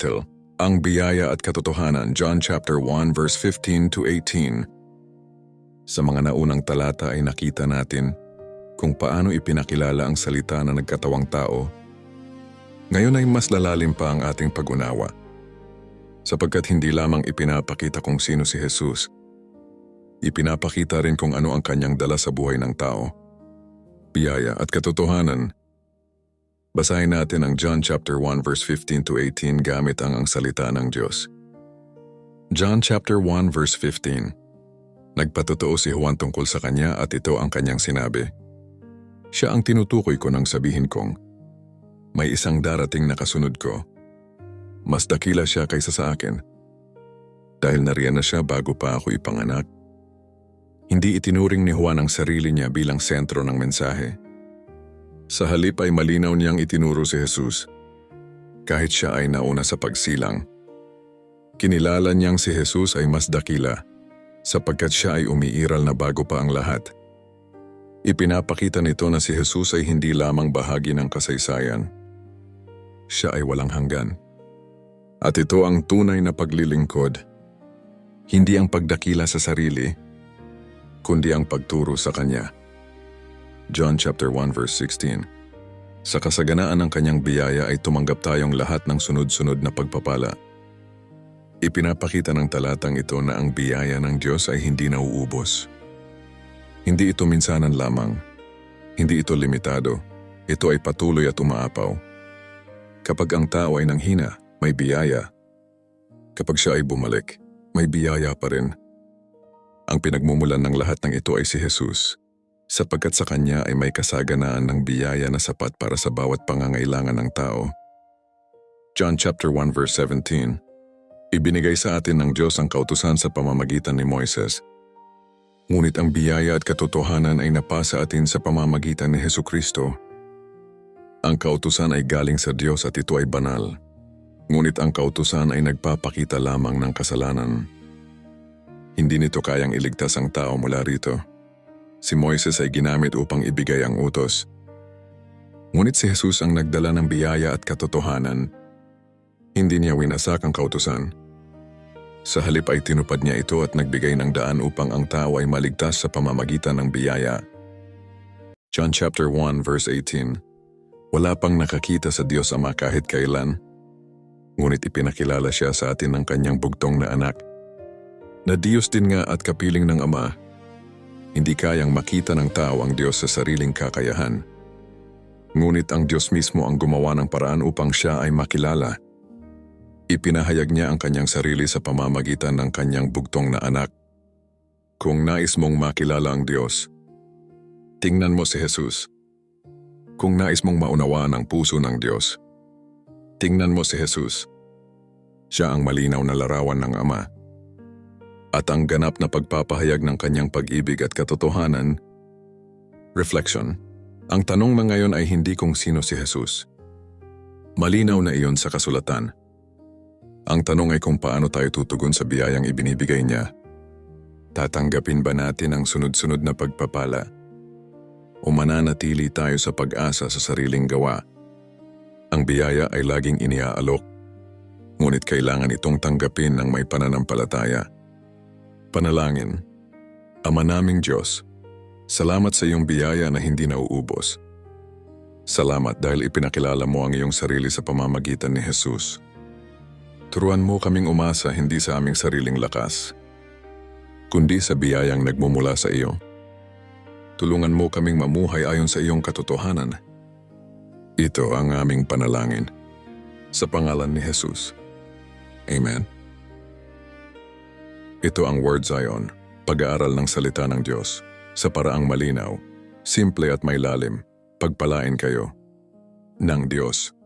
title, Ang Biyaya at Katotohanan, John chapter 1 verse 15 to 18. Sa mga naunang talata ay nakita natin kung paano ipinakilala ang salita na nagkatawang tao. Ngayon ay mas lalalim pa ang ating pag-unawa, sapagkat hindi lamang ipinapakita kung sino si Jesus, ipinapakita rin kung ano ang kanyang dala sa buhay ng tao. Biyaya at katotohanan. Basahin natin ang John chapter 1 verse 15 to 18 gamit ang salita ng Diyos. John chapter 1 verse 15. Nagpatotoo si Juan tungkol sa kanya at ito ang kanyang sinabi. Siya ang tinutukoy ko nang sabihin kong, may isang darating na kasunod ko. Mas dakila siya kaysa sa akin. Dahil nariyan na siya bago pa ako ipanganak. Hindi itinuring ni Juan ang sarili niya bilang sentro ng mensahe. Sa halip ay malinaw niyang itinuro si Jesus, kahit siya ay nauna sa pagsilang. Kinilala niyang si Jesus ay mas dakila, sapagkat siya ay umiiral na bago pa ang lahat. Ipinapakita nito na si Jesus ay hindi lamang bahagi ng kasaysayan. Siya ay walang hanggan. At ito ang tunay na paglilingkod, hindi ang pagdakila sa sarili, kundi ang pagturo sa Kanya. John chapter 1 verse 16. Sa kasaganaan ng kanyang biyaya ay tumanggap tayong lahat ng sunod-sunod na pagpapala. Ipinapakita ng talatang ito na ang biyaya ng Diyos ay hindi nauubos. Hindi ito minsanan lamang. Hindi ito limitado. Ito ay patuloy at umaapaw. Kapag ang tao ay nanghina, may biyaya. Kapag siya ay bumalik, may biyaya pa rin. Ang pinagmumulan ng lahat ng ito ay si Jesus, sapagkat sa Kanya ay may kasaganaan ng biyaya na sapat para sa bawat pangangailangan ng tao. John chapter 1 verse 17. Ibinigay sa atin ng Diyos ang kautusan sa pamamagitan ni Moises. Ngunit ang biyaya at katotohanan ay napasa atin sa pamamagitan ni Hesukristo. Ang kautusan ay galing sa Diyos at ito ay banal. Ngunit ang kautusan ay nagpapakita lamang ng kasalanan. Hindi nito kayang iligtas ang tao mula rito. Si Moises ay ginamit upang ibigay ang utos. Ngunit si Jesus ang nagdala ng biyaya at katotohanan. Hindi niya winasak ang kautusan. Sa halip ay tinupad niya ito at nagbigay ng daan upang ang tao ay maligtas sa pamamagitan ng biyaya. John chapter 1 verse 18. Wala pang nakakita sa Diyos Ama kahit kailan. Ngunit ipinakilala siya sa atin ng kanyang bugtong na anak. Na Diyos din nga at kapiling ng Ama. Hindi kayang makita ng tao ang Diyos sa sariling kakayahan. Ngunit ang Diyos mismo ang gumawa ng paraan upang siya ay makilala. Ipinahayag niya ang kanyang sarili sa pamamagitan ng kanyang bugtong na anak. Kung nais mong makilala ang Diyos, tingnan mo si Jesus. Kung nais mong maunawaan ang puso ng Diyos, tingnan mo si Jesus. Siya ang malinaw na larawan ng Ama. At ang ganap na pagpapahayag ng kanyang pag-ibig at katotohanan. Reflection. Ang tanong na ngayon ay hindi kung sino si Jesus. Malinaw na iyon sa kasulatan. Ang tanong ay kung paano tayo tutugon sa biyayang ibinibigay niya. Tatanggapin ba natin ang sunod-sunod na pagpapala? O mananatili tayo sa pag-asa sa sariling gawa? Ang biyaya ay laging iniaalok. Ngunit kailangan itong tanggapin ng may pananampalataya. Panalangin. Ama naming Diyos, salamat sa iyong biyaya na hindi nauubos. Salamat dahil ipinakilala mo ang iyong sarili sa pamamagitan ni Jesus. Turuan mo kaming umasa hindi sa aming sariling lakas, kundi sa biyayang nagmumula sa iyo. Tulungan mo kaming mamuhay ayon sa iyong katotohanan. Ito ang aming panalangin. Sa pangalan ni Jesus. Amen. Ito ang Word Zion, pag-aaral ng salita ng Diyos, sa paraang malinaw, simple at may lalim, pagpalain kayo ng Diyos.